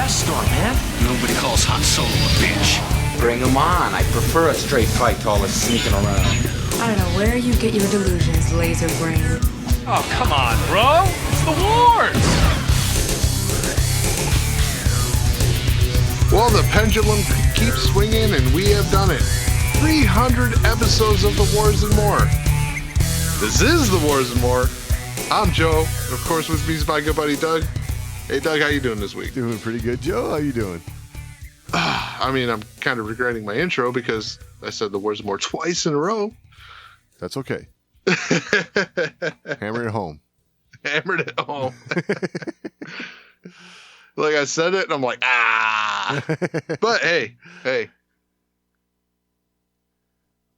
Death Star, man. Nobody calls Han Solo a bitch. Bring him on. I prefer a straight fight to all this sneaking around. I don't know where you get your delusions, laser brain. Oh, come on, bro. It's the wars. Well, the pendulum keeps swinging, and we have done it. 300 episodes of The Wars and More. This is The Wars and More. I'm Joe. Of course, with me is my good buddy Doug. Hey, Doug, how you doing this week? Doing pretty good, Joe. How you doing? I mean, I'm kind of regretting my intro because I said The Wars and More twice in a row. That's okay. Hammer it home. Hammered it home. Like I said it, and I'm like, ah. But hey.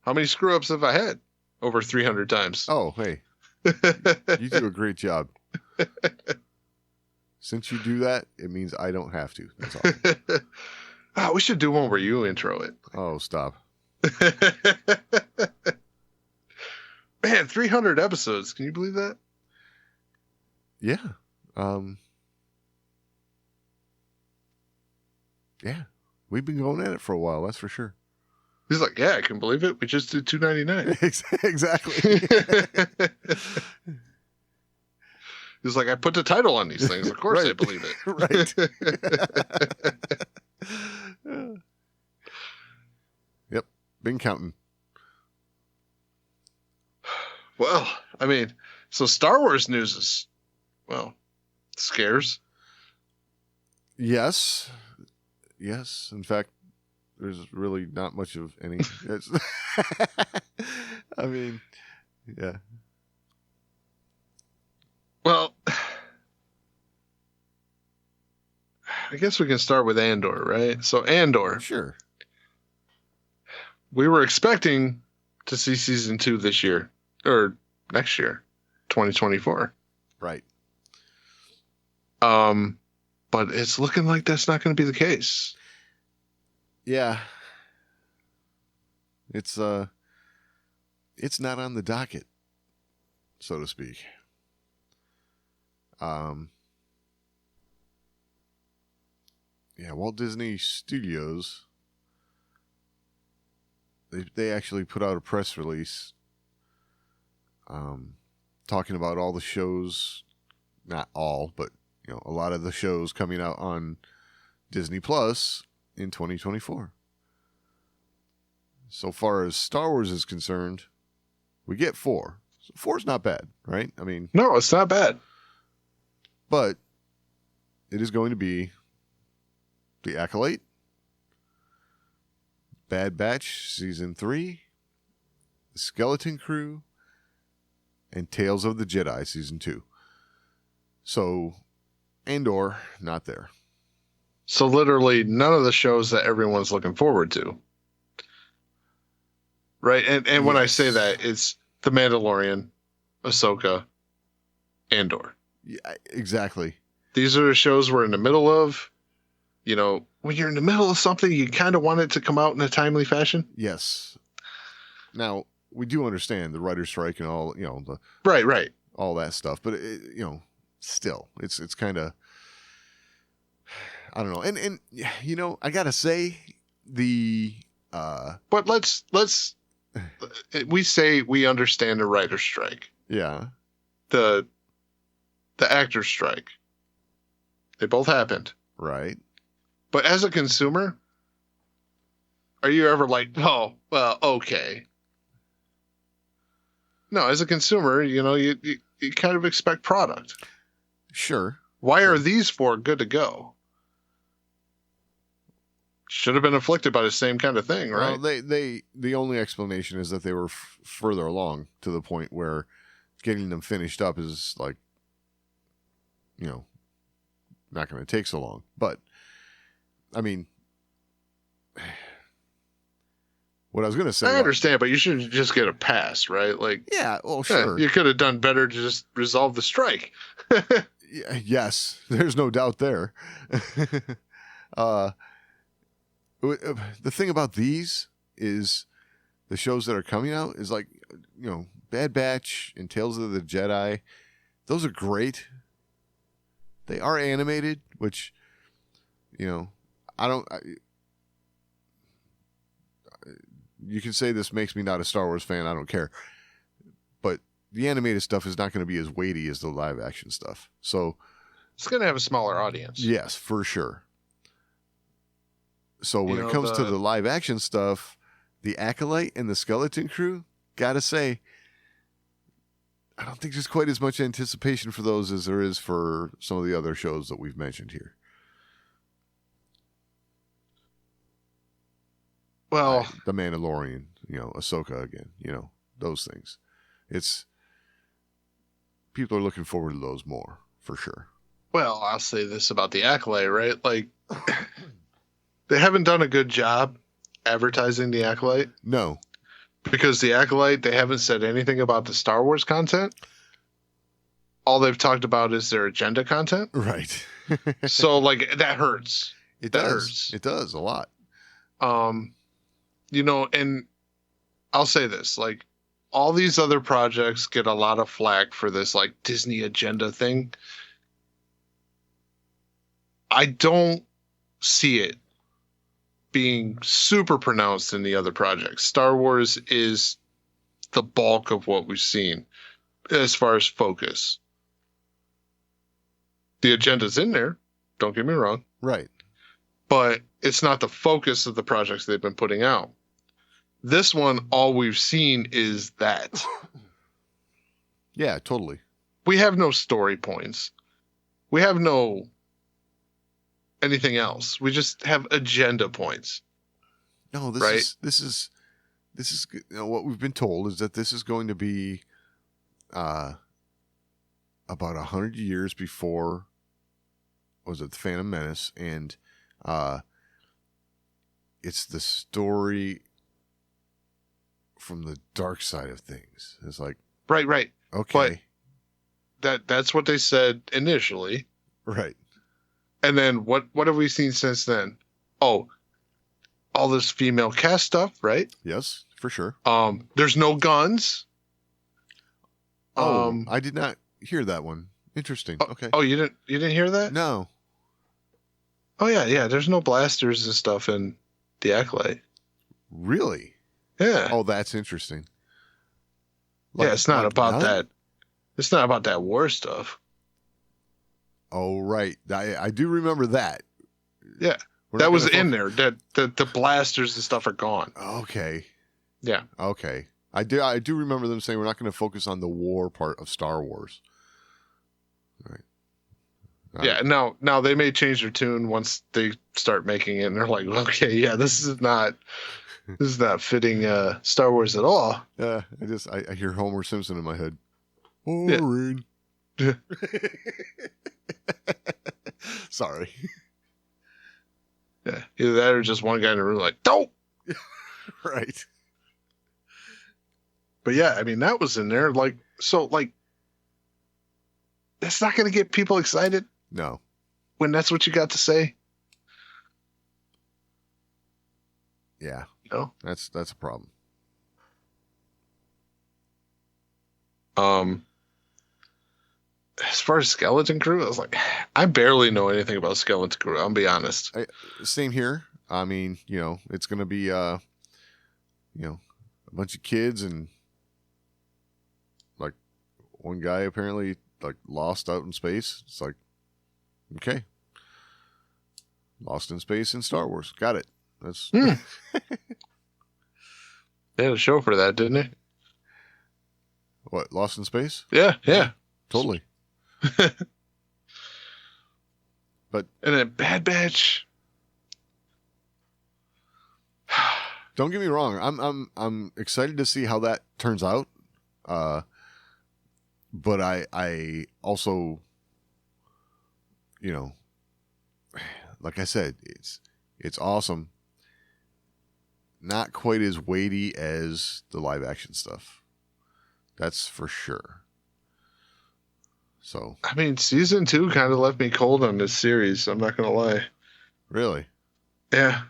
How many screw-ups have I had? Over 300 times. Oh, hey. You do a great job. Since you do that, it means I don't have to. That's all. Oh, we should do one where you intro it. Oh, stop. Man, 300 episodes. Can you believe that? Yeah. Yeah. We've been going at it for a while, that's for sure. He's like, yeah, I can believe it. We just did $2.99. Exactly. He's like, I put the title on these things. Of course Right. I believe it. Right. Yep. Been counting. Well, I mean, so Star Wars news is, well, scares. Yes. Yes. In fact, there's really not much of any. I mean, yeah. Well, I guess we can start with Andor, right? So Andor, Sure. we were expecting to see season 2 this year or next year, 2024. Right. But it's looking like that's not going to be the case. Yeah. It's not on the docket, so to speak. Yeah, Walt Disney Studios, they actually put out a press release talking about all the shows, not all, but a lot of the shows coming out on Disney Plus in 2024. So far as Star Wars is concerned, we get 4. So 4's not bad, right? I mean, No, it's not bad. but it is going to be The Acolyte, Bad Batch Season 3, The Skeleton Crew, and Tales of the Jedi Season 2. So, Andor, not there. So literally none of the shows that everyone's looking forward to. Right? And when I say that, it's The Mandalorian, Ahsoka, Andor. Yeah, exactly. These are the shows we're in the middle of. When you're in the middle of something, you kind of want it to come out in a timely fashion. Yes. Now, we do understand the writer's strike and all, the Right. all that stuff, but still, it's kind of, I don't know. And I gotta say But let's we say we understand the writer's strike. yeah, The actor's strike. They both happened. right. But as a consumer, are you ever like, oh, well, okay. No, as a consumer, you kind of expect product. Sure. Why are these 4 good to go? Should have been afflicted by the same kind of thing, right? Well, the only explanation is that they were further along to the point where getting them finished up is like, not going to take so long. But I mean, what I was going to say. I understand, but you shouldn't just get a pass, right? Like, Yeah, well, sure. you could have done better to just resolve the strike. Yes, there's no doubt there. The thing about these is the shows that are coming out is like, Bad Batch and Tales of the Jedi. Those are great. They are animated, which, You know, I don't. You can say this makes me not a Star Wars fan. I don't care. But the animated stuff is not going to be as weighty as the live action stuff. So it's going to have a smaller audience. Yes, for sure. So when it comes to the live action stuff, the Acolyte and the Skeleton Crew, gotta say, I don't think there's quite as much anticipation for those as there is for some of the other shows that we've mentioned here. Well, The Mandalorian, Ahsoka again, those things. People are looking forward to those more, for sure. Well, I'll say this about the Acolyte, right? Like, they haven't done a good job advertising the Acolyte. No. Because the Acolyte, they haven't said anything about the Star Wars content. All they've talked about is their agenda content. Right. So, like, that hurts. It that does. Hurts. It does a lot. And I'll say this, like, all these other projects get a lot of flack for this, like, Disney agenda thing. I don't see it being super pronounced in the other projects. Star Wars is the bulk of what we've seen as far as focus. The agenda's in there, don't get me wrong. Right. But it's not the focus of the projects they've been putting out. This one, all we've seen is that. Yeah, totally. We have no story points. We have no anything else. We just have agenda points. No, this is what we've been told is that this is going to be about 100 years before, was it the Phantom Menace, and it's the story from the dark side of things. It's like right. Okay. But that's what they said initially. Right. And then what have we seen since then? Oh, all this female cast stuff, right? Yes, for sure. There's no guns. I did not hear that one. Interesting. Okay. Oh, you didn't hear that? No. Oh yeah. There's no blasters and stuff in the Acolyte. Really? Yeah. Oh, that's interesting. Yeah, it's not about that. It's not about that war stuff. Oh, right. I do remember that. Yeah. That was in there. That the blasters and stuff are gone. Okay. Yeah. Okay. I do remember them saying we're not going to focus on the war part of Star Wars. Right. Yeah. Now they may change their tune once they start making it, and they're like, okay, yeah, this is not fitting Star Wars at all. Yeah. I hear Homer Simpson in my head. Boring. Yeah. Sorry. Yeah. Either that or just one guy in the room like, don't. Right. But yeah, I mean, that was in there. Like, so, like, that's not going to get people excited. No. When that's what you got to say. Yeah. You know? That's a problem. As far as Skeleton Crew, I was like, I barely know anything about Skeleton Crew. I'll be honest. Same here. I mean, it's going to be, a bunch of kids and like one guy apparently like lost out in space. It's like, okay, lost in space in Star Wars. Got it. That's. They had a show for that, didn't they? What, Lost in Space? Yeah. Totally. But and then Bad Batch. don't get me wrong. I'm excited to see how that turns out. But I also, like I said, it's awesome. Not quite as weighty as the live action stuff. That's for sure. So, I mean, season 2 kind of left me cold on this series. I'm not going to lie. Really? Yeah.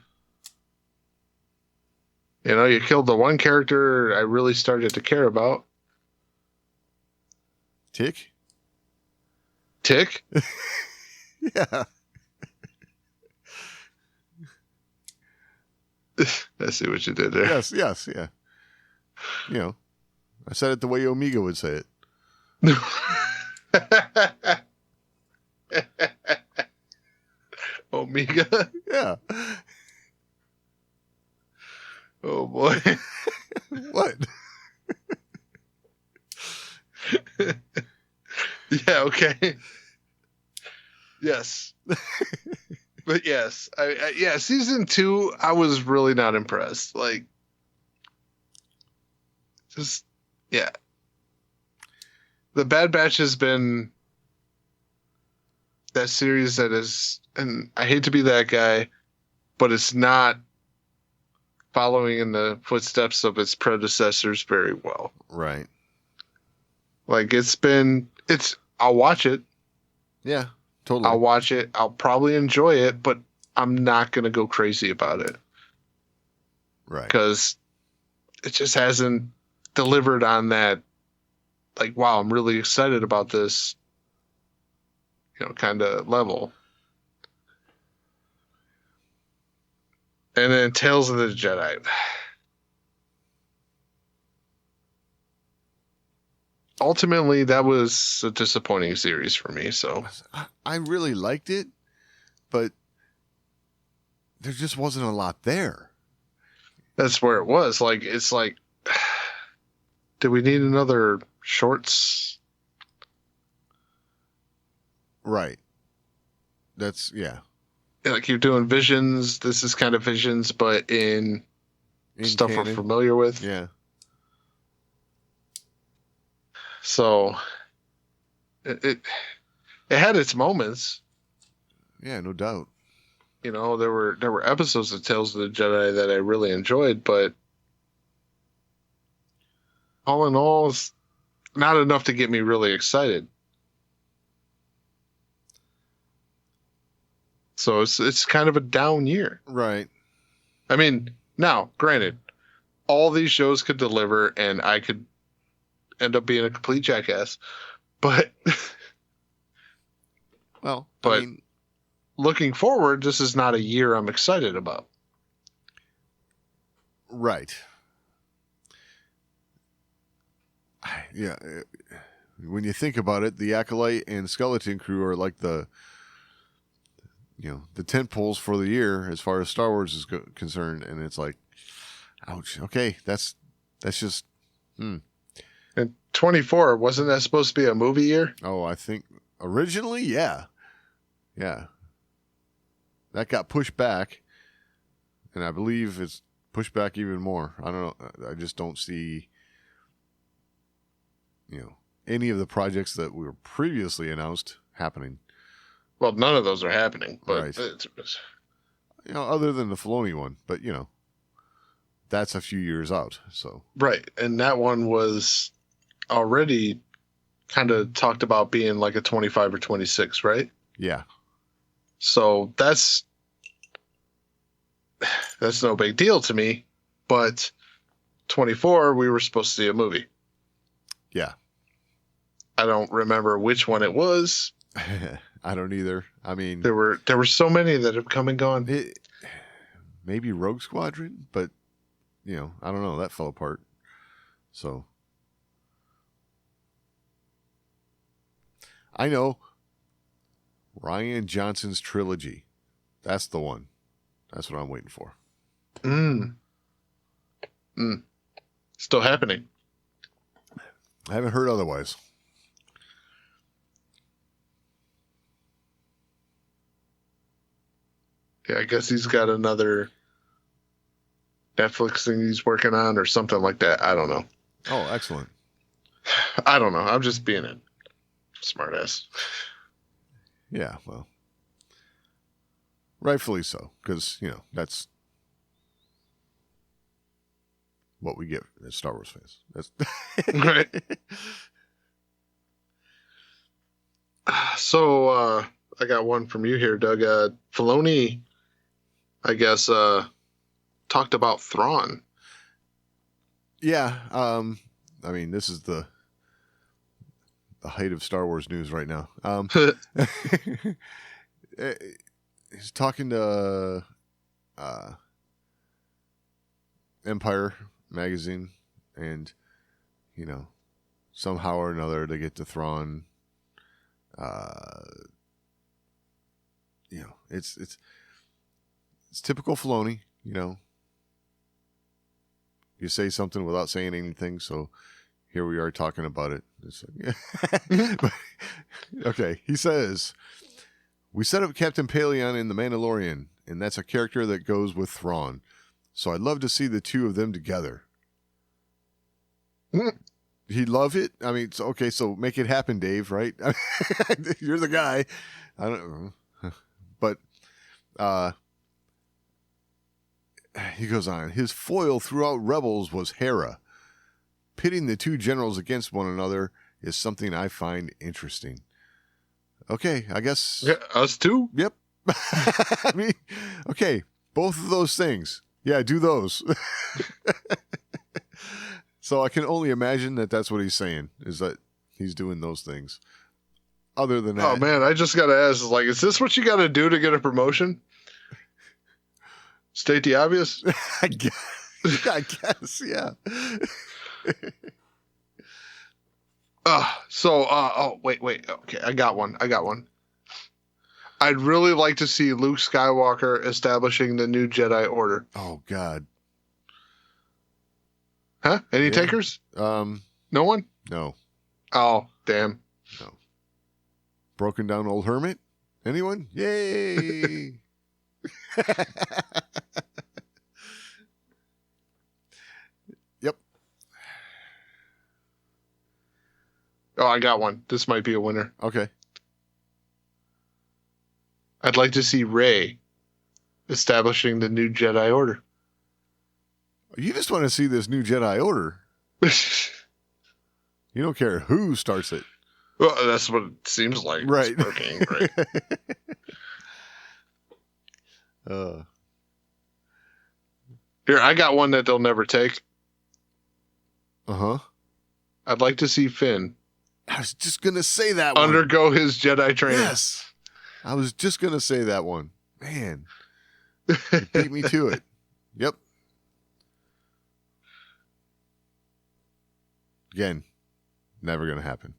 You killed the one character I really started to care about. Tick? Tick? Yeah. I see what you did there. Yes, yeah. You know, I said it the way Omega would say it. Omega? Yeah. Oh, boy. What? Yeah, okay. Yes. But yes, yeah, season 2, I was really not impressed. Like, just, yeah. The Bad Batch has been that series that is, and I hate to be that guy, but it's not following in the footsteps of its predecessors very well. Right. Like, I'll watch it. Yeah, totally. I'll watch it. I'll probably enjoy it, but I'm not going to go crazy about it. Right. Because it just hasn't delivered on that, like, wow, I'm really excited about this, kind of level. And then Tales of the Jedi. Ultimately, that was a disappointing series for me. So I really liked it, but there just wasn't a lot there. That's where it was. Like, it's like, do we need another shorts? Right. That's, yeah. Like, you're doing Visions. This is kind of Visions, but in stuff canon. we're familiar with. Yeah. So it had its moments. Yeah, no doubt. There were episodes of Tales of the Jedi that I really enjoyed, but all in all, it's not enough to get me really excited. So it's kind of a down year. Right. I mean, now, granted, all these shows could deliver and I could end up being a complete jackass. But well, I mean, looking forward, this is not a year I'm excited about. Right. Yeah. When you think about it, the Acolyte and Skeleton Crew are like the tent poles for the year as far as Star Wars is concerned, and it's like, ouch. Okay, that's just. And 24, wasn't that supposed to be a movie year? Oh, I think originally, yeah. That got pushed back, and I believe it's pushed back even more. I don't know. I just don't see, any of the projects that were previously announced happening. Well, none of those are happening, but right. Other than the Filoni one, but that's a few years out. So right, and that one was already kind of talked about being like a 25 or 26, right? Yeah. So that's no big deal to me, but 24, we were supposed to see a movie. Yeah. I don't remember which one it was. I don't either. I mean, there were so many that have come and gone. Maybe Rogue Squadron, but I don't know. That fell apart. So I know Rian Johnson's trilogy. That's the one. That's what I'm waiting for. Still happening. I haven't heard otherwise. Yeah, I guess he's got another Netflix thing he's working on or something like that. I don't know. Oh, excellent. I don't know. I'm just being a smartass. Yeah, well, rightfully so, because, that's what we get as Star Wars fans. That's right. So, I got one from you here, Doug. Filoni, I guess, talked about Thrawn. Yeah. I mean, this is the height of Star Wars news right now. He's talking to Empire magazine, and somehow or another they get to Thrawn. It's typical Filoni. You say something without saying anything, so here we are talking about it. It's like, okay, he says, we set up Captain Paleon in The Mandalorian, and that's a character that goes with Thrawn. So I'd love to see the two of them together. He'd love it. I mean, okay, so make it happen, Dave, right? You're the guy. I don't know. But he goes on. His foil throughout Rebels was Hera. Pitting the two generals against one another is something I find interesting. Okay, I guess. Yeah, us too? Yep. I mean, okay, both of those things. Yeah, do those. So I can only imagine that that's what he's saying, is that he's doing those things. Other than that. Oh, man, I just got to ask, is this what you got to do to get a promotion? State the obvious? I guess, yeah. Wait. Okay, I got one. I'd really like to see Luke Skywalker establishing the new Jedi Order. Oh, God. Huh? Any takers? No one? No. Oh, damn. No. Broken down old hermit? Anyone? Yay! Yep. Oh, I got one. This might be a winner. Okay. I'd like to see Rey establishing the new Jedi Order. You just want to see this new Jedi Order. You don't care who starts it. Well, that's what it seems like. Right. It's working, right. Here, I got one that they'll never take. Uh-huh. I'd like to see Finn. I was just going to say that one. Undergo his Jedi training. Yes. I was just going to say that one. Man. You beat me to it. Yep. Again, never going to happen.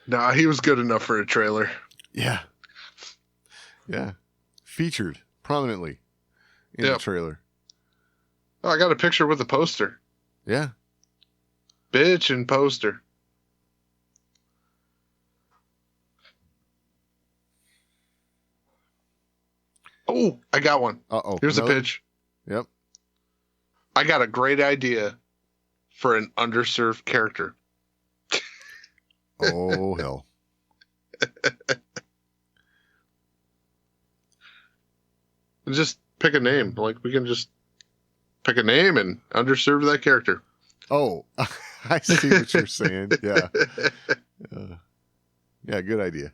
Nah, he was good enough for a trailer. Yeah. Yeah. Featured prominently in the trailer. Oh, I got a picture with a poster. Yeah. Bitch and poster. Oh, I got one. Uh-oh. Here's a pitch. Yep. I got a great idea for an underserved character. Oh, hell. Just pick a name. We can just pick a name and underserve that character. Oh, I see what you're saying. Yeah. Yeah, good idea.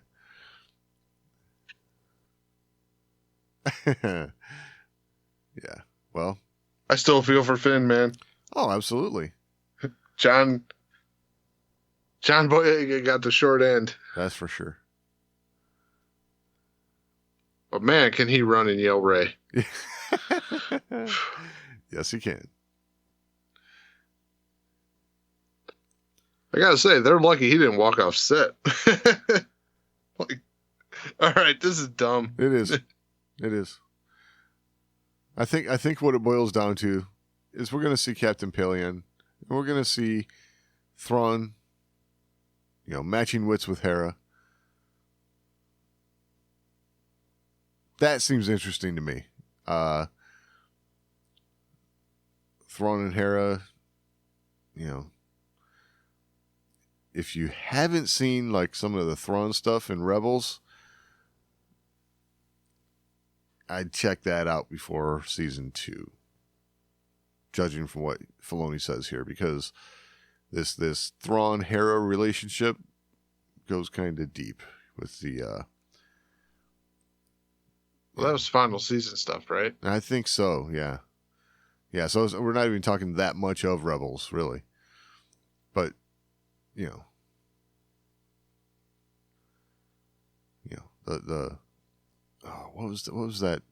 Yeah. Well, I still feel for Finn, man. Oh, absolutely. John Boyega got the short end. That's for sure. But man, can he run and yell Ray? Yes, he can. I gotta say, they're lucky he didn't walk off set. All right, this is dumb. It is. It is. I think what it boils down to is we're going to see Captain Paleon, and we're going to see Thrawn, matching wits with Hera. That seems interesting to me. Thrawn and Hera, if you haven't seen some of the Thrawn stuff in Rebels, I'd check that out before season 2, judging from what Filoni says here, because this Thrawn Hera relationship goes kind of deep with the. Well, that was final season stuff, right? I think so. Yeah, yeah. So we're not even talking that much of Rebels, really, but the. Oh, what was that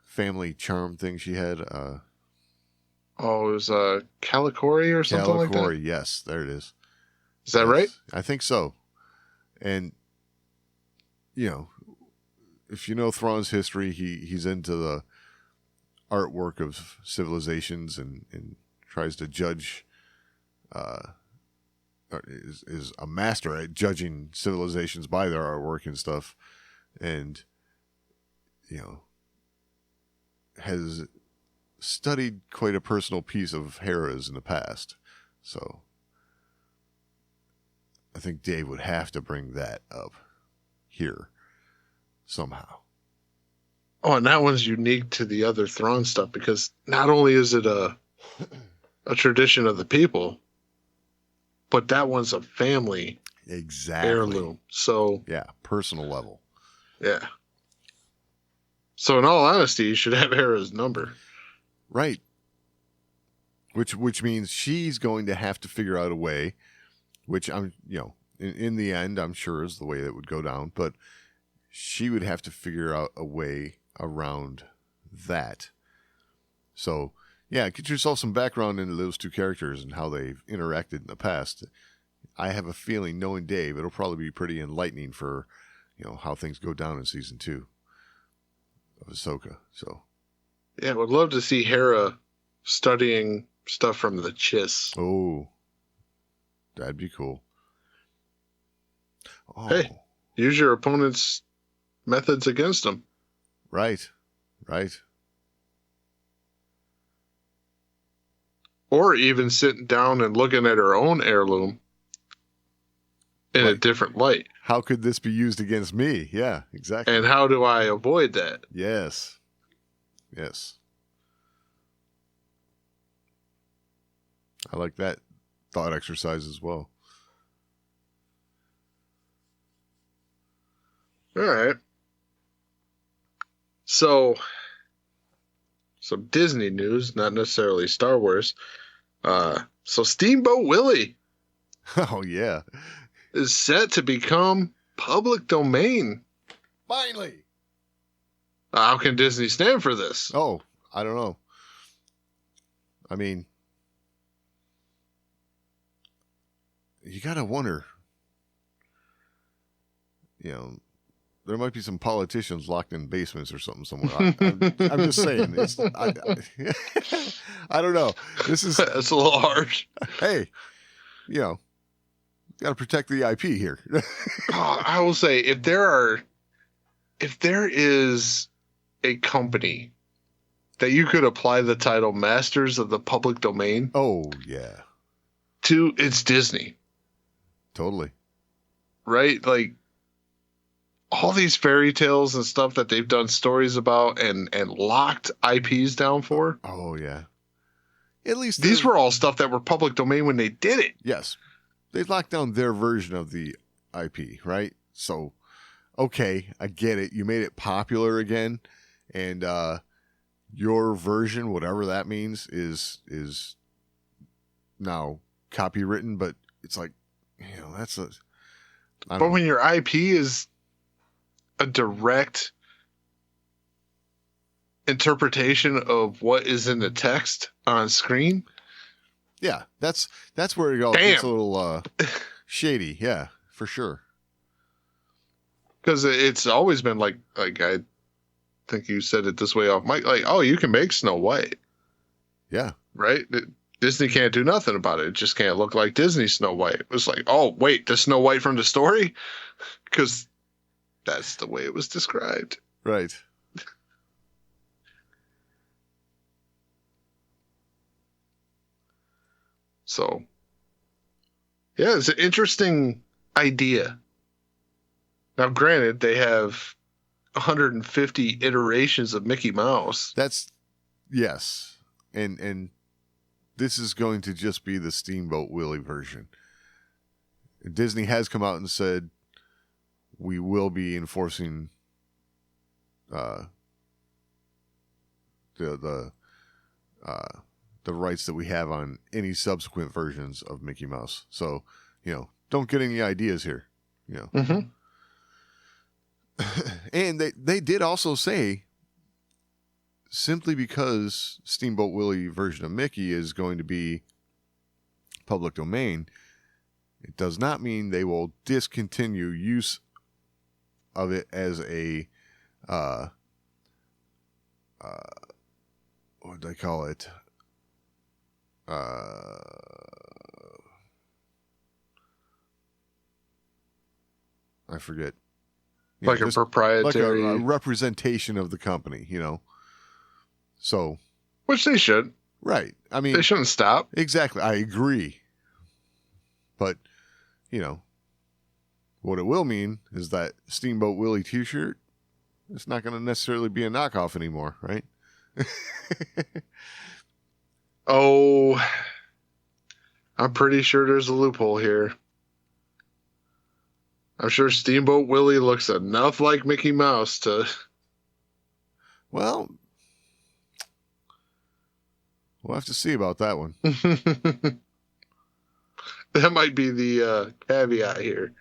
family charm thing she had. It was Calicori or something like that? Calicori, yes, there it is. Is that right? I think so. And, if you know Thrawn's history, he's into the artwork of civilizations and tries to judge, is a master at judging civilizations by their artwork and stuff. And, has studied quite a personal piece of Hera's in the past. So I think Dave would have to bring that up here somehow. Oh, and that one's unique to the other Thrawn stuff because not only is it a tradition of the people, but that one's a family heirloom. So yeah, personal level. Yeah. So in all honesty, you should have Hera's number. Right. Which means she's going to have to figure out a way, which I'm, in the end, I'm sure is the way that would go down, but she would have to figure out a way around that. So, yeah, get yourself some background into those two characters and how they've interacted in the past. I have a feeling, knowing Dave, it'll probably be pretty enlightening for, how things go down in season 2 of Ahsoka. So, yeah, I would love to see Hera studying stuff from the Chiss. Oh, that'd be cool. Oh. Hey, use your opponent's methods against them. Right. Or even sitting down and looking at her own heirloom in a different light. How could this be used against me? Yeah, exactly. And how do I avoid that? Yes. I like that thought exercise as well. All right. So, some Disney news, not necessarily Star Wars. So Steamboat Willie Oh, yeah. is set to become public domain. Finally. How can Disney stand for this? Oh, I don't know. I mean, you got to wonder, there might be some politicians locked in basements or something somewhere. I'm just saying. I don't know. This is That's a little harsh. Hey, got to protect the IP here. I will say, if there is a company that you could apply the title Masters of the Public Domain Oh, yeah. to, it's Disney. Totally. Right? Like, all these fairy tales and stuff that they've done stories about and locked IPs down for. Oh, yeah. At least these were all stuff that were public domain when they did it. Yes. They locked down their version of the IP, right? So, okay, I get it. You made it popular again, and your version, whatever that means, is now copywritten, but it's like, that's a... But when your IP is a direct interpretation of what is in the text on screen. Yeah, that's where it all gets a little shady. Yeah, for sure. Because it's always been like I think you said it this way off mic, like, oh, you can make Snow White. Yeah. Right? Disney can't do nothing about it. It just can't look like Disney Snow White. It was like, oh, wait, the Snow White from the story? Because that's the way it was described. Right. So, yeah, it's an interesting idea. Now, granted, they have 150 iterations of Mickey Mouse. Yes. And this is going to just be the Steamboat Willie version. Disney has come out and said, we will be enforcing the rights that we have on any subsequent versions of Mickey Mouse. So, don't get any ideas here. Mm-hmm. And they did also say simply because Steamboat Willie version of Mickey is going to be public domain, it does not mean they will discontinue use of it as a what do they call it? I forget. Like a proprietary... Like a representation of the company, So... Which they should. Right. I mean... They shouldn't stop. Exactly. I agree. But, what it will mean is that Steamboat Willie t-shirt, it's not going to necessarily be a knockoff anymore, right? Oh, I'm pretty sure there's a loophole here. I'm sure Steamboat Willie looks enough like Mickey Mouse to... Well, we'll have to see about that one. That might be the caveat here.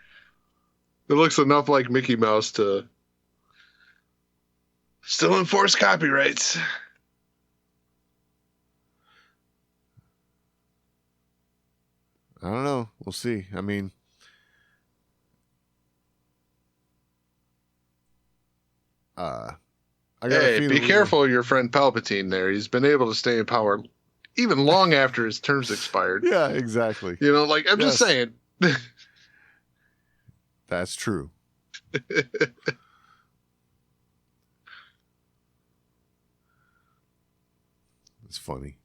It looks enough like Mickey Mouse to still enforce copyrights. I don't know. We'll see. I mean... Be careful of your friend Palpatine there. He's been able to stay in power even long after his term's expired. Yeah, exactly. I'm just saying. That's true. It's funny.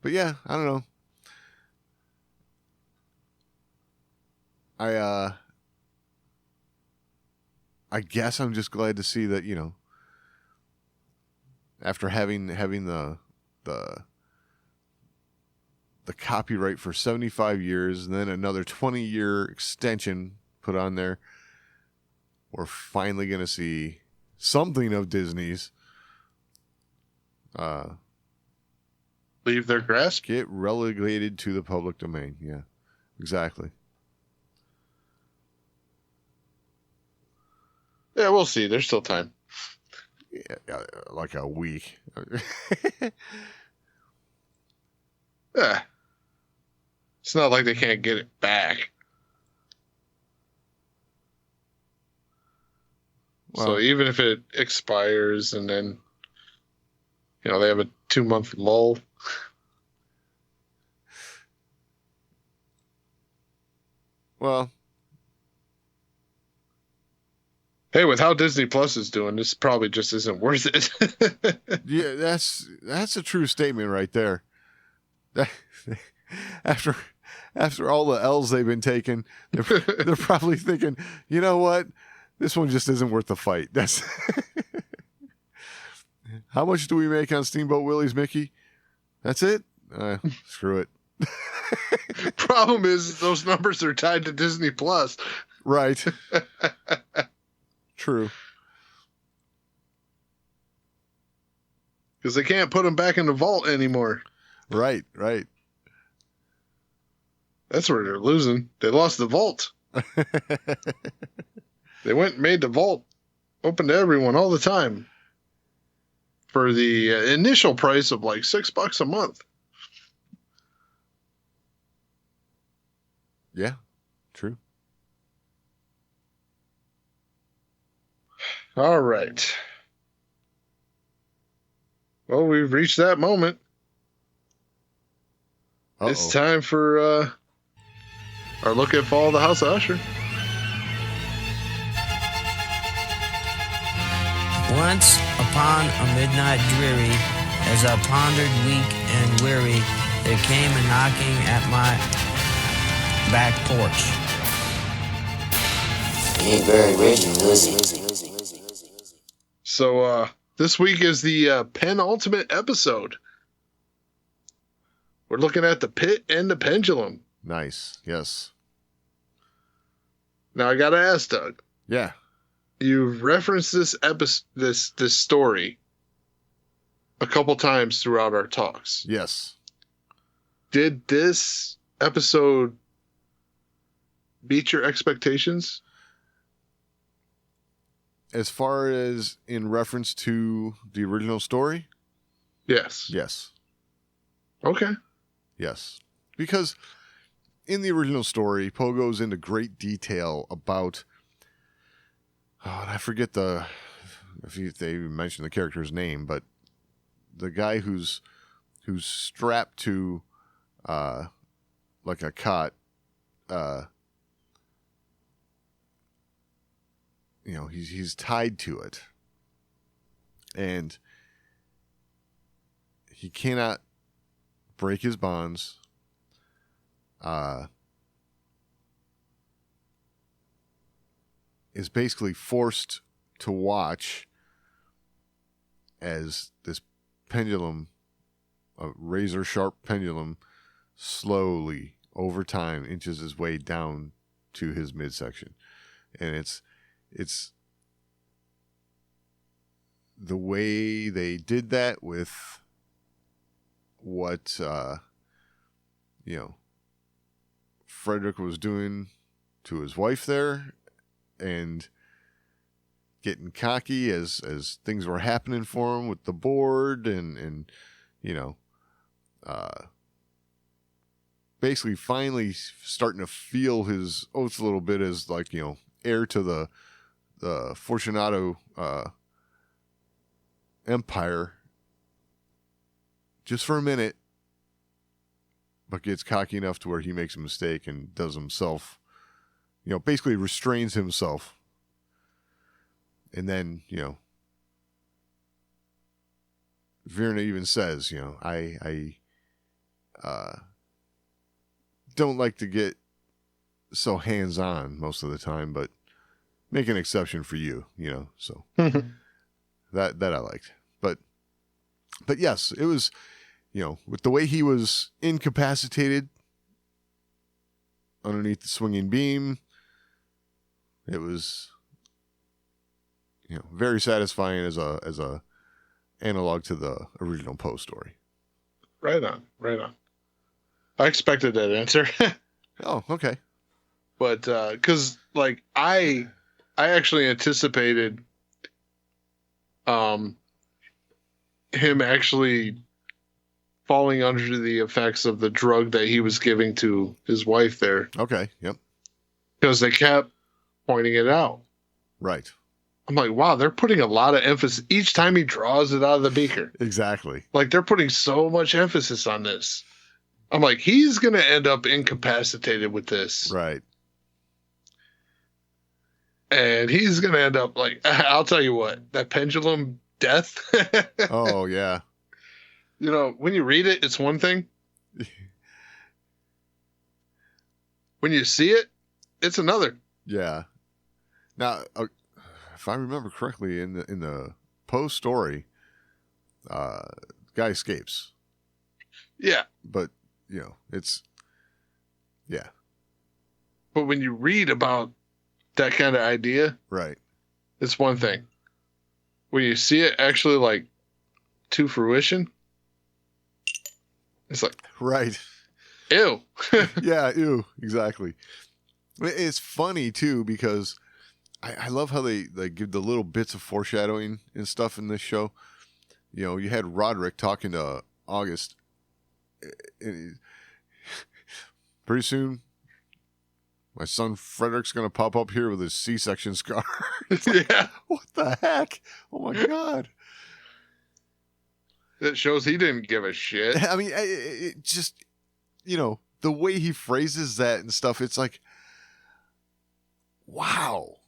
But yeah, I don't know. I guess I'm just glad to see that, after having the copyright for 75 years and then another 20-year extension put on there, we're finally going to see something of Disney's leave their grasp, get relegated to the public domain. Yeah, exactly. Yeah, we'll see. There's still time. Yeah, like a week. Yeah. It's not like they can't get it back. Well, so even if it expires and then, they have a 2-month lull. Well, hey, with how Disney Plus is doing, this probably just isn't worth it. Yeah, that's a true statement right there. After all the L's they've been taking, they're probably thinking, you know what, this one just isn't worth the fight. That's how much do we make on Steamboat Willie's Mickey? That's it. Screw it. Problem is, those numbers are tied to Disney Plus. Right. True. Because they can't put them back in the vault anymore. Right. That's where they're losing. They lost the vault. They went and made the vault open to everyone all the time for the initial price of like $6 a month. Yeah, true. All right. Well, we've reached that moment. Uh-oh. It's time for our look at Fall of the House of Usher. Once upon a midnight dreary, as I pondered weak and weary, there came a knocking at my back porch. He ain't very original, is he? So, this week is the penultimate episode. We're looking at the Pit and the Pendulum. Nice. Yes. Now, I gotta ask, Doug. Yeah. You've referenced this this story a couple times throughout our talks. Yes. Did this episode beat your expectations? as far as in reference to the original story, Yes. yes. Okay. Yes. Because in the original story, Poe goes into great detail about, and I forget if they even mention the character's name, but the guy who's strapped to like a cot, he's tied to it, and he cannot break his bonds. Is basically forced to watch as this pendulum, a razor sharp pendulum, slowly over time inches his way down to his midsection. And it's the way they did that with what Frederick was doing to his wife there, and getting cocky as things were happening for him with the board, and basically finally starting to feel his oats a little bit as heir to the Fortunato empire, just for a minute, but gets cocky enough to where he makes a mistake and does himself, basically restrains himself. And then, Virna even says, I don't like to get so hands-on most of the time, but make an exception for you, so that I liked. But yes, it was, with the way he was incapacitated underneath the swinging beam, it was, very satisfying as a analog to the original Poe story. Right on. I expected that answer. Oh, okay. But because I actually anticipated him actually falling under the effects of the drug that he was giving to his wife there. Okay. Yep. Because they kept pointing it out. Right. I'm like, wow, they're putting a lot of emphasis each time he draws it out of the beaker. Exactly. They're putting so much emphasis on this. I'm like, he's going to end up incapacitated with this. Right. And he's going to end up I'll tell you what, that pendulum death. Oh, yeah. When you read it, it's one thing. When you see it, it's another. Yeah. Now, if I remember correctly, in the Poe story, guy escapes. Yeah. But, it's, yeah. But when you read about that kind of idea, right, it's one thing. When you see it actually to fruition, it's right. Ew. Yeah, ew, exactly. It's funny too, because I love how they give the little bits of foreshadowing and stuff in this show. You had Roderick talking to August, and pretty soon my son Frederick's going to pop up here with his C-section scar. Yeah. What the heck? Oh my God. That shows he didn't give a shit. I mean, it just, the way he phrases that and stuff, it's like, wow,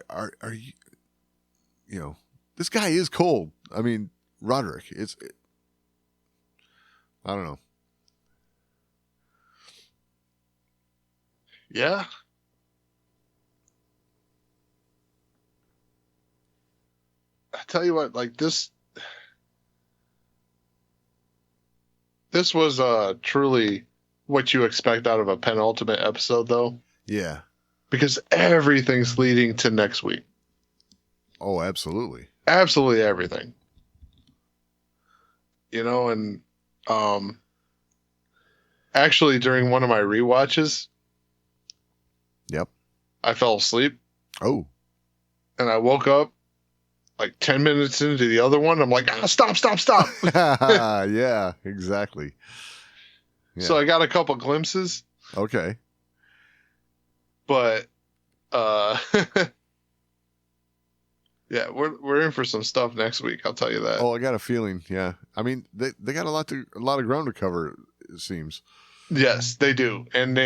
are you, this guy is cold. I mean, Roderick, I don't know. Yeah. I tell you what, this was truly what you expect out of a penultimate episode, though. Yeah. Because everything's leading to next week. Oh, absolutely. Absolutely everything. And actually during one of my rewatches, yep, I fell asleep. Oh. And I woke up like 10 minutes into the other one, I'm like, stop. Yeah, exactly. Yeah. So I got a couple glimpses, Okay. but yeah, we're in for some stuff next week. I'll tell you that. Oh, I got a feeling. Yeah. I mean, they got a lot of ground to cover, it seems. Yes, they do. And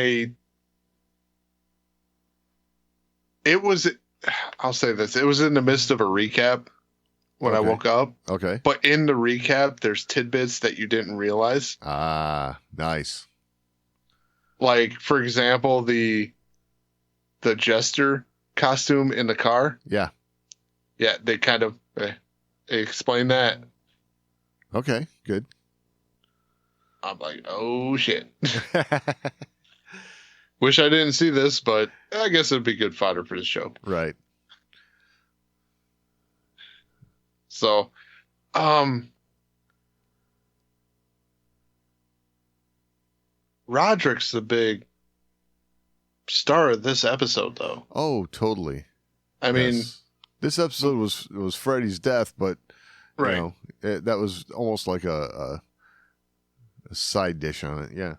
I'll say this. It was in the midst of a recap when I woke up. Okay. But in the recap, there's tidbits that you didn't realize. Ah, nice. Like, for example, the jester costume in the car. Yeah. Yeah, they kind of explain that. Okay, good. I'm like, oh, shit. Wish I didn't see this, but I guess it'd be good fodder for the show. Right. So, Roderick's the big star of this episode, though. Oh, totally. I mean, this episode was Freddy's death, but right. You know, that was almost like a side dish on it. Yeah.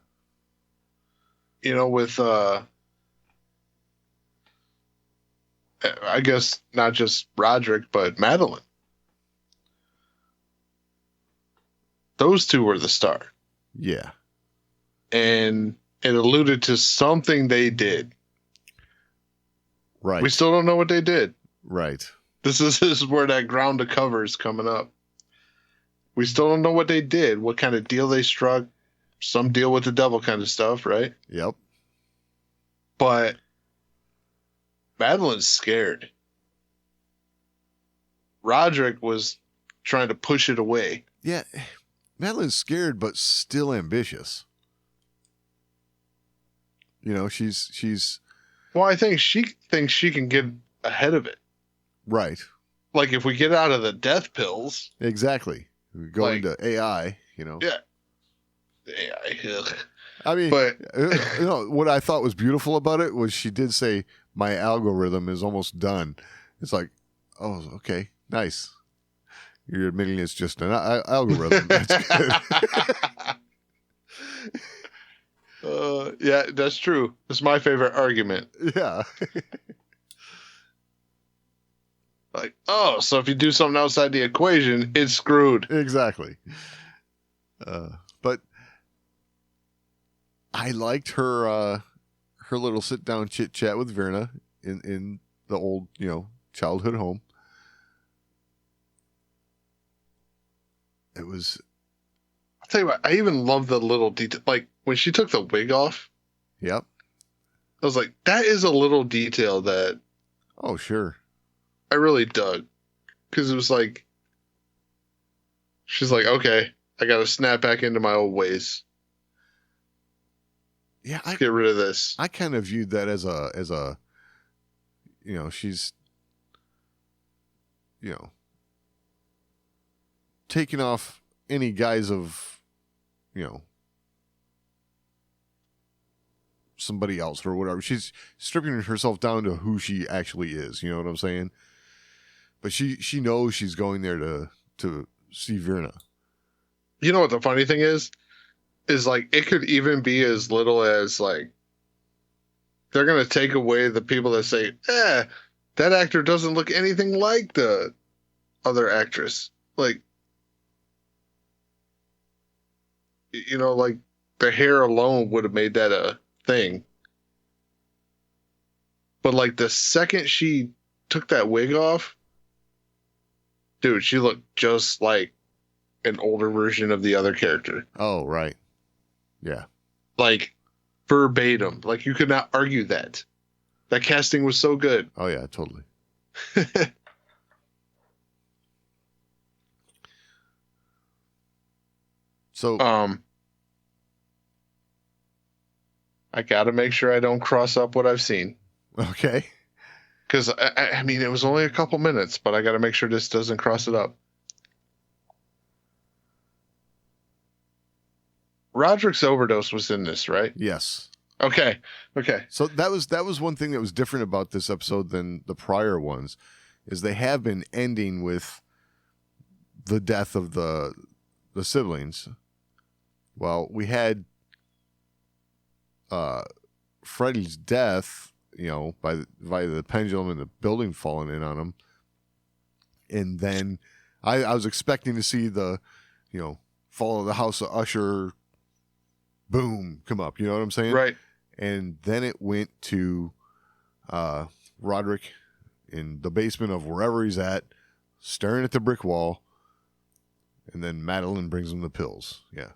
You know, with I guess not just Roderick, but Madeline. Those two were the star. Yeah. And it alluded to something they did. Right. We still don't know what they did. Right. This is where that ground to cover is coming up. We still don't know what they did, what kind of deal they struck, some deal with the devil kind of stuff, right? Yep. But Madeline's scared. Roderick was trying to push it away. Yeah. Madeline's scared, but still ambitious. You know, she's. Well, I think she thinks she can get ahead of it. Right. Like if we get out of the death pills. Exactly. We go into AI, you know. Yeah. AI. Ugh. I mean, but you know, what I thought was beautiful about it was she did say, my algorithm is almost done. It's like, oh, okay, nice. You're admitting it's just an algorithm. That's good. Yeah, that's true. It's my favorite argument. Yeah. Like, oh, so if you do something outside the equation, it's screwed. Exactly. But I liked her little sit down chit chat with Verna in the old, you know, childhood home. It was. I'll tell you what, I even love the little detail. Like when she took the wig off. Yep. I was like, that is a little detail that. Oh, sure. I really dug. Because it was like. She's like, okay, I got to snap back into my old ways. Yeah, Let's get rid of this. I kind of viewed that as a, you know, she's, you know, taking off any guise of, you know, somebody else or whatever. She's stripping herself down to who she actually is. You know what I'm saying? But she knows she's going there to see Verna. You know what the funny thing is like it could even be as little as like they're going to take away the people that say, that actor doesn't look anything like the other actress. Like, you know, like the hair alone would have made that a thing. But like the second she took that wig off, dude, she looked just like an older version of the other character. Oh, right. Yeah. Like verbatim. Like you could not argue that. That casting was so good. Oh yeah, totally. So I gotta make sure I don't cross up what I've seen. Okay. Because I mean it was only a couple minutes, but I gotta make sure this doesn't cross it up. Roderick's overdose was in this, right? Yes. Okay. So that was one thing that was different about this episode than the prior ones, is they have been ending with the death of the siblings. Well, we had Freddy's death, by the pendulum and the building falling in on him. And then I was expecting to see the, fall of the House of Usher, boom, come up. You know what I'm saying? Right. And then it went to Roderick in the basement of wherever he's at, staring at the brick wall. And then Madeline brings him the pills. Yeah.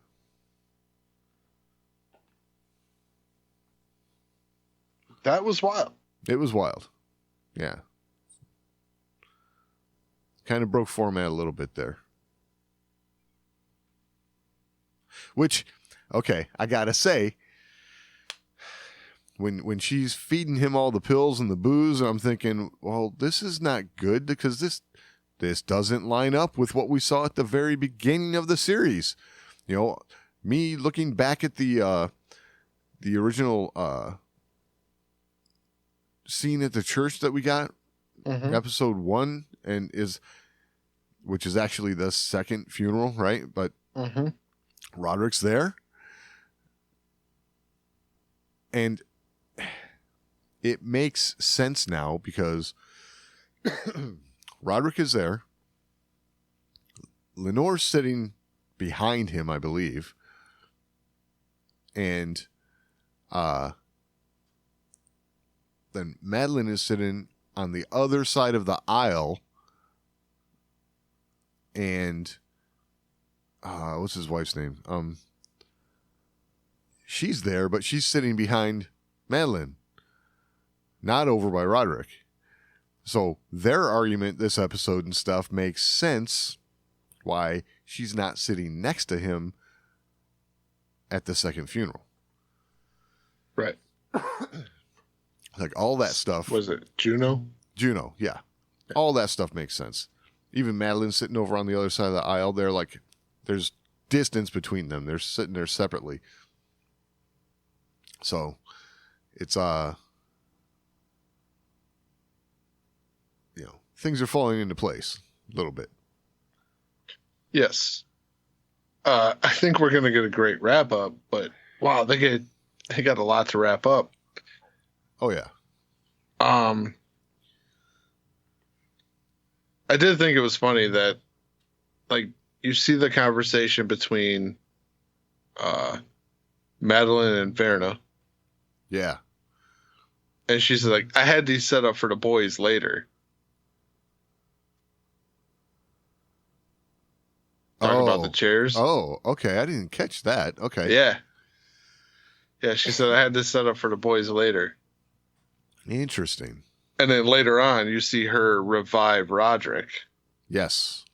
That was wild. It was wild. Yeah. Kind of broke format a little bit there. Which, okay, I gotta say, when she's feeding him all the pills and the booze, I'm thinking, well, this is not good because this doesn't line up with what we saw at the very beginning of the series. Me looking back at the original scene at the church that we got, episode 1, which is actually the second funeral, right? But Roderick's there, and it makes sense now because Roderick is there. Lenore's sitting behind him, I believe, and then Madeline is sitting on the other side of the aisle, and what's his wife's name? She's there, but she's sitting behind Madeline, not over by Roderick. So their argument this episode and stuff makes sense why she's not sitting next to him at the second funeral. Right. Like all that stuff. Was it Juno? Juno, yeah. All that stuff makes sense. Even Madeline sitting over on the other side of the aisle, there's distance between them. They're sitting there separately. So it's things are falling into place a little bit. Yes. I think we're gonna get a great wrap up, but wow, they got a lot to wrap up. Oh yeah. I did think it was funny that, like, you see the conversation between Madeline and Verna. Yeah. And she's like, I had these set up for the boys later. Talking about the chairs. Oh, okay. I didn't catch that. Okay. Yeah. Yeah, she said, I had this set up for the boys later. Interesting. And then later on, you see her revive Roderick. Yes.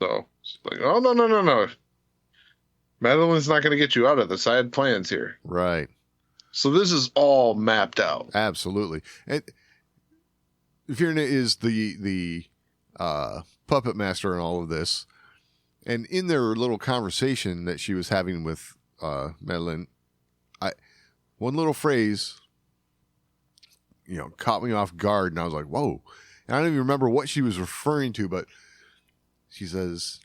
So she's like, oh, no. Madeline's not going to get you out of this. I had plans here. Right. So this is all mapped out. Absolutely. And Virna is the puppet master in all of this. And in their little conversation that she was having with Madeline, one little phrase, caught me off guard, and I was like, whoa. And I don't even remember what she was referring to, but she says,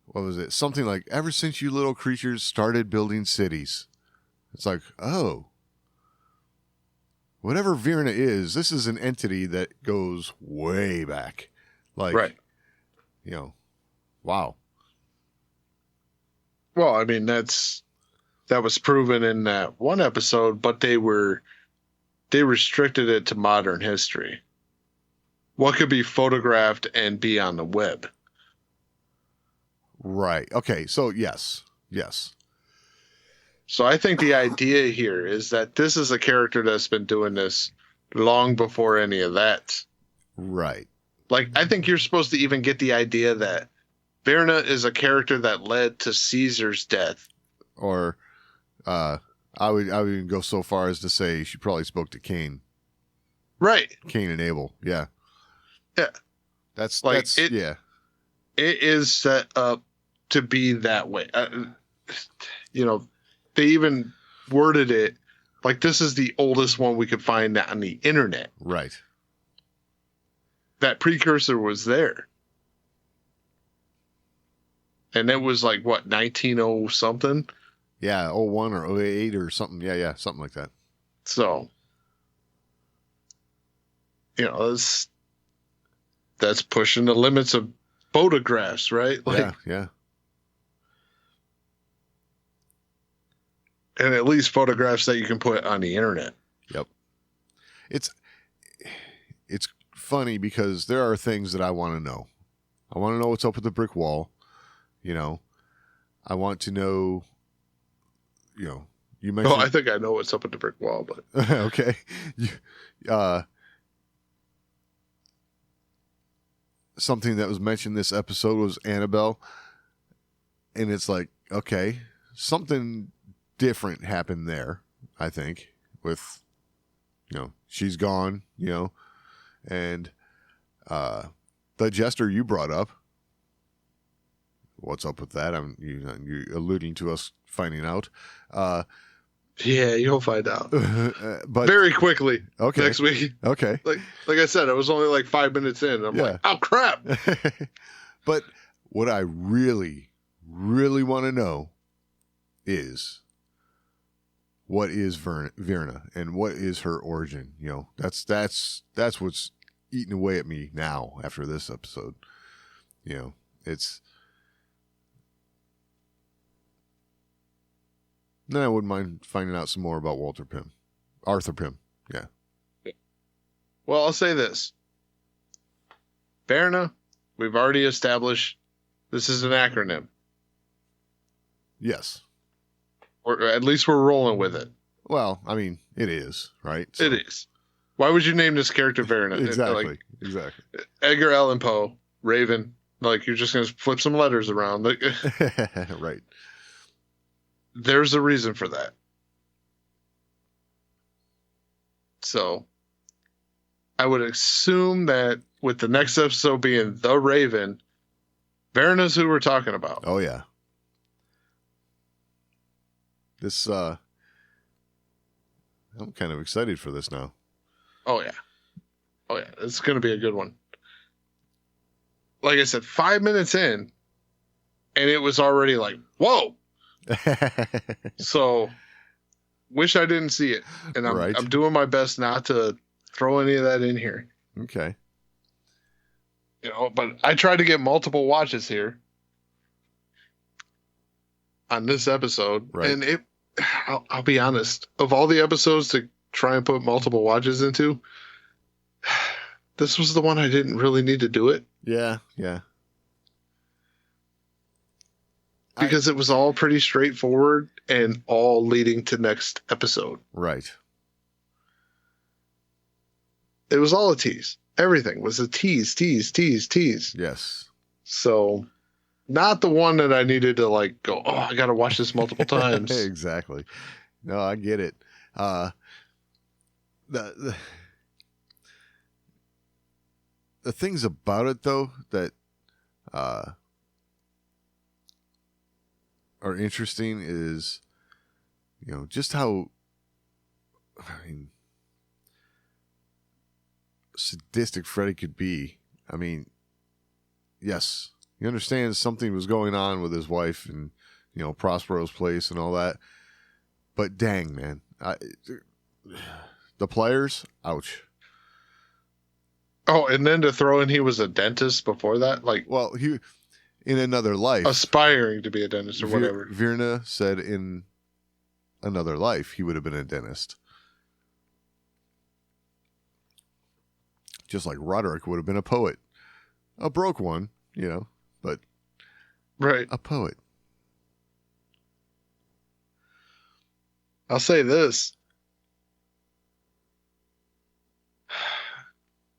what was it? Something like, ever since you little creatures started building cities. It's like, oh. Whatever Virna is, this is an entity that goes way back. Like, right. Wow. Well, I mean, that was proven in that one episode, but they restricted it to modern history. What could be photographed and be on the web? Right. Okay. So yes. So I think the idea here is that this is a character that's been doing this long before any of that. Right. Like, I think you're supposed to even get the idea that Verna is a character that led to Caesar's death. Or, I would even go so far as to say she probably spoke to Cain. Right. Cain and Abel. Yeah. Yeah. It is set up to be that way. They even worded it like this is the oldest one we could find on the internet. Right. that precursor was there. And it was like, what, 1900 something? Yeah, 01 or 08 or something. Yeah, something like that. So, that's pushing the limits of photographs, right? Yeah. And at least photographs that you can put on the internet. Yep. It's funny because there are things that I want to know. I want to know what's up with the brick wall. I want to know, you mentioned. Oh, I think I know what's up with the brick wall, but okay. Something that was mentioned this episode was Annabelle, and it's like, okay, something different happened there, I think, with, she's gone, and the jester you brought up, what's up with that? You alluding to us finding out. Yeah, you'll find out. But very quickly. Okay. Next week. Okay. Like I said, I was only like 5 minutes in. I'm like, oh crap. But what I really, really want to know is, what is Verna and what is her origin? That's what's eating away at me now after this episode. It's. Then I wouldn't mind finding out some more about Arthur Pym. Yeah. Well, I'll say this. Verna, we've already established this is an acronym. Yes. Or at least we're rolling with it. Well, I mean, it is, right? So. It is. Why would you name this character Verna? Exactly. Edgar Allan Poe, Raven. Like, you're just going to flip some letters around. Right. There's a reason for that. So, I would assume that with the next episode being The Raven, Verna's who we're talking about. Oh, yeah. This, I'm kind of excited for this now. Oh, yeah. It's going to be a good one. Like I said, 5 minutes in, and it was already like, whoa! So, wish I didn't see it. And I'm doing my best not to throw any of that in here. Okay. But I tried to get multiple watches here on this episode. Right. And I'll be honest, of all the episodes to try and put multiple watches into, this was the one I didn't really need to do it. Yeah. Because it was all pretty straightforward and all leading to next episode. Right. It was all a tease. Everything was a tease. Yes. So, not the one that I needed to like go, oh, I got to watch this multiple times. Exactly. No, I get it. The things about it, though, that are interesting is, just how, sadistic Freddy could be. I mean, yes, you understand something was going on with his wife and, Prospero's place and all that. But dang, man. The players, ouch. Oh, and then to throw in he was a dentist before that? Well, he... in another life. Aspiring to be a dentist or whatever. Verna said in another life he would have been a dentist. Just like Roderick would have been a poet. A broke one, but right. A poet. I'll say this.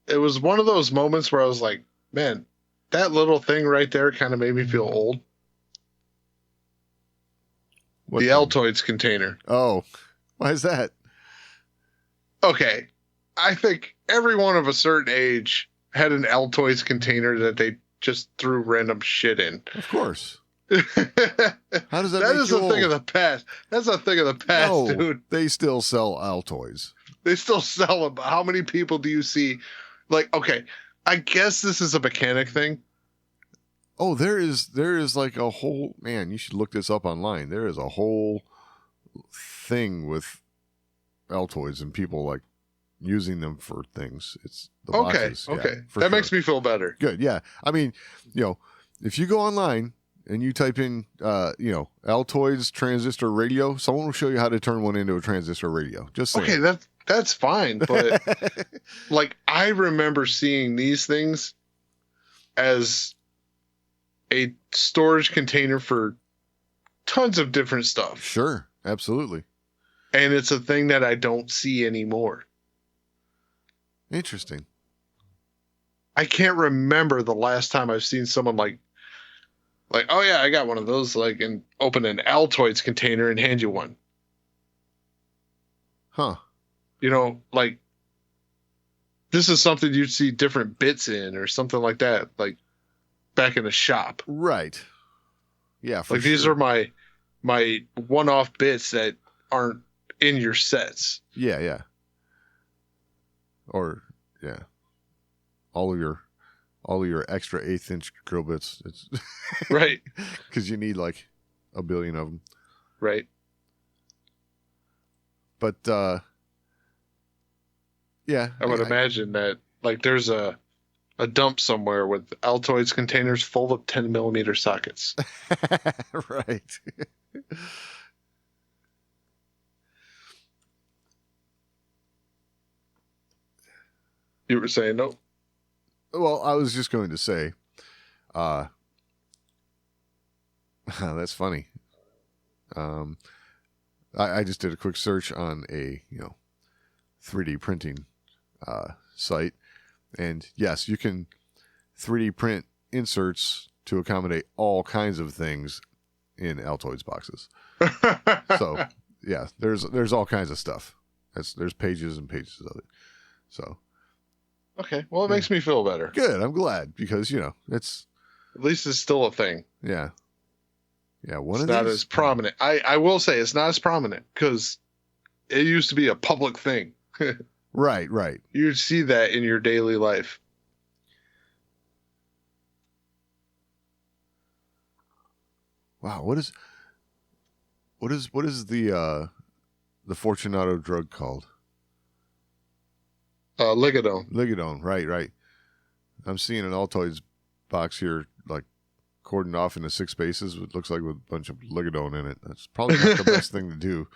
It was one of those moments where I was like, man, that little thing right there kind of made me feel old. What the Altoids container. Oh, why is that? Okay. I think everyone of a certain age had an Altoids container that they just threw random shit in. Of course. How does that That make is you a old? thing of the past. That's a thing of the past, No, dude. they still sell Altoids. They still sell them. How many people do you see? Like, okay, I guess this is a mechanic thing. Oh, there is like a whole, man, you should look this up online. There is a whole thing with Altoids and people like using them for things. It's the boxes. Okay. Yeah, for that sure. makes me feel better. Good. Yeah. I mean, if you go online and you type in, Altoids transistor radio, someone will show you how to turn one into a transistor radio. Just saying. Okay, that's fine, but like I remember seeing these things as a storage container for tons of different stuff. Sure, absolutely. And it's a thing that I don't see anymore. Interesting. I can't remember the last time I've seen someone like, oh yeah, I got one of those, like, and open an Altoids container and hand you one. Huh. Like, this is something you'd see different bits in or something like that, like back in the shop. Right. Yeah, for like sure. These are my one-off bits that aren't in your sets. Yeah. Or yeah. All of your extra 1/8 inch drill bits. It's right. Because you need like a billion of them. Right. But yeah. I would imagine that like there's a dump somewhere with Altoids containers full of 10mm sockets. Right. You were saying no? Well, I was just going to say, that's funny. I just did a quick search on a 3D printing site, and yes, you can 3D print inserts to accommodate all kinds of things in Altoids boxes. So yeah, there's all kinds of stuff. There's pages and pages of it. So okay, well, it makes me feel better. Good, I'm glad, because it's at least it's still a thing. Yeah. It's not as prominent. I will say it's not as prominent because it used to be a public thing. Right. You'd see that in your daily life. Wow, what is the Fortunato drug called? Ligadone. Ligadone, right. I'm seeing an Altoids box here, like cordoned off into 6 spaces. It looks like with a bunch of Ligadone in it. That's probably not the best thing to do.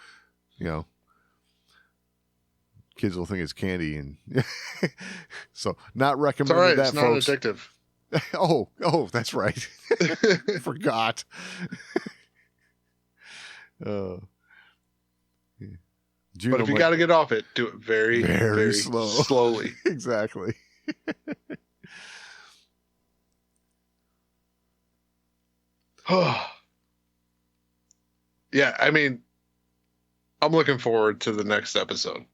Kids will think it's candy, and so not recommended. It's all right. That, it's not folks. addictive. Oh, that's right. Forgot. But if you got to get off it, do it very, very slowly. Exactly. Yeah, I mean, I'm looking forward to the next episode.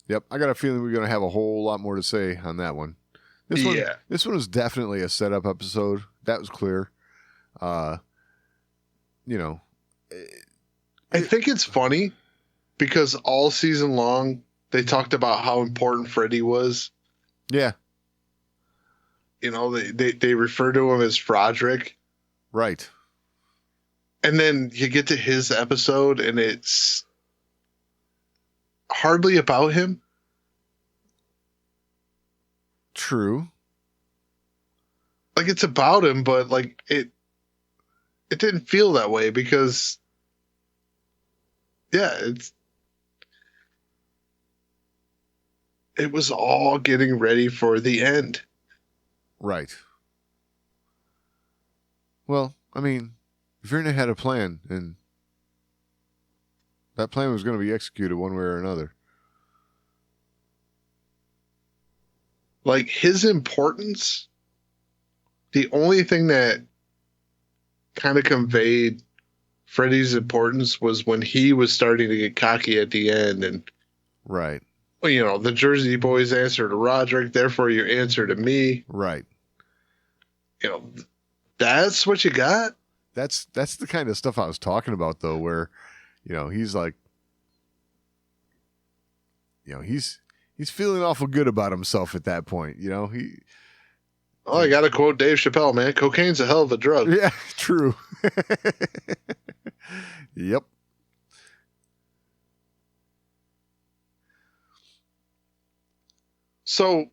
Yep, I got a feeling we're going to have a whole lot more to say on that one. This one was definitely a setup episode. That was clear. I think it's funny because all season long they talked about how important Freddy was. Yeah. They refer to him as Frodrick. Right. And then you get to his episode and it's hardly about him. True. Like it's about him, but like it didn't feel that way because it was all getting ready for the end. Right. Well, I mean, Verna had a plan, and that plan was going to be executed one way or another. Like his importance, the only thing that kind of conveyed Freddy's importance was when he was starting to get cocky at the end, and right. Well, the Jersey Boys answer to Roderick, therefore your answer to me. Right. That's what you got. That's the kind of stuff I was talking about, though, where, he's like, he's he's feeling awful good about himself at that point. Oh, I got to quote Dave Chappelle, man. Cocaine's a hell of a drug. Yeah, true. Yep. So,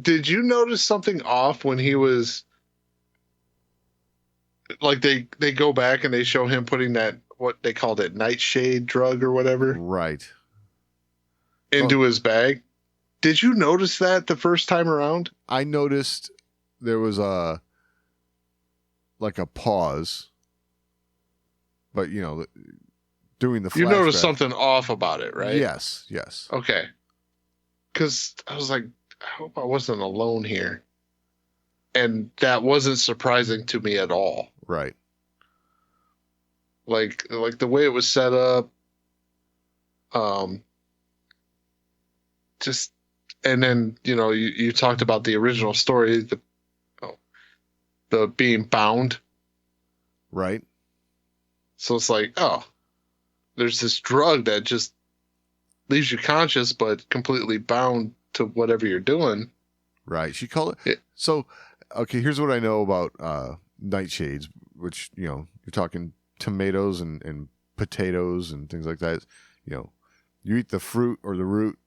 did you notice something off when he was like they go back and they show him putting that, what they called it, nightshade drug or whatever, Right. into his bag? Did you notice that the first time around? I noticed there was a pause, but doing the flashback. You noticed something off about it, right? Yes. Okay. Because I was like, I hope I wasn't alone here. And that wasn't surprising to me at all. Right. Like the way it was set up, just, and then you talked about the original story, the being bound, Right. so it's like, oh, there's this drug that just leaves you conscious but completely bound to whatever you're doing. Right. She called it. So, okay, here's what I know about nightshades, which, you're talking tomatoes and potatoes and things like that. You eat the fruit or the root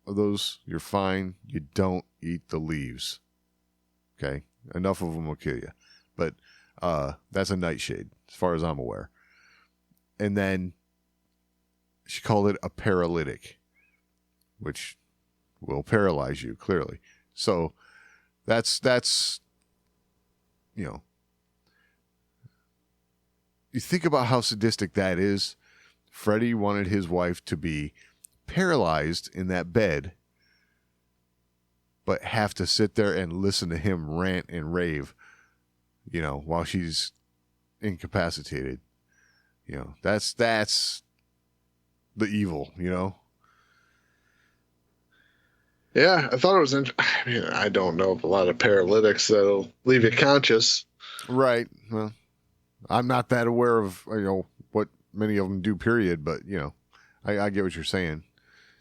of those, you're fine. You don't eat the leaves. Okay? Enough of them will kill you. But that's a nightshade, as far as I'm aware. And then she called it a paralytic, which will paralyze you, clearly. So that's you think about how sadistic that is. Freddie wanted his wife to be paralyzed in that bed, but have to sit there and listen to him rant and rave, while she's incapacitated. That's the evil, Yeah, I thought it was I mean, I don't know of a lot of paralytics that'll leave you conscious. Right. Well, I'm not that aware of, what many of them do, period, but, I get what you're saying.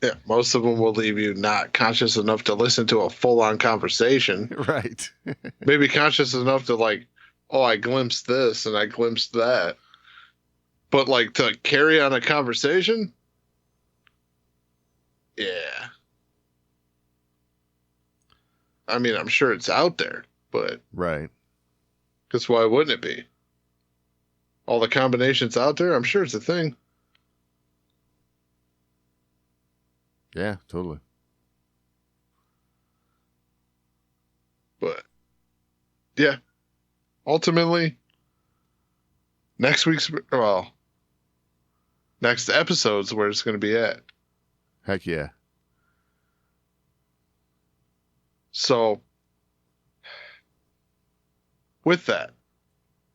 Yeah, most of them will leave you not conscious enough to listen to a full-on conversation. Right. Maybe conscious enough to I glimpsed this and I glimpsed that. But to carry on a conversation? Yeah. I mean, I'm sure it's out there, but... Right. Because why wouldn't it be? All the combinations out there, I'm sure it's a thing. Yeah, totally. But, yeah. Ultimately, next episode's where it's going to be at. Heck yeah. So, with that,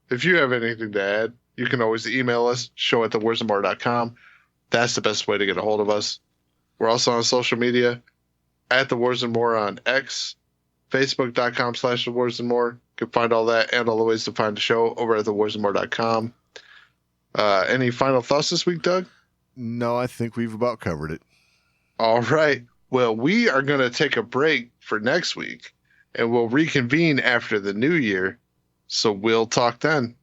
if you have anything to add, you can always email us, show@thewarsandmore.com. That's the best way to get a hold of us. We're also on social media, at The Wars and More on X, facebook.com/TheWarsandMore. You can find all that and all the ways to find the show over at thewarsandmore.com. Any final thoughts this week, Doug? No, I think we've about covered it. All right. Well, we are going to take a break for next week, and we'll reconvene after the new year. So we'll talk then.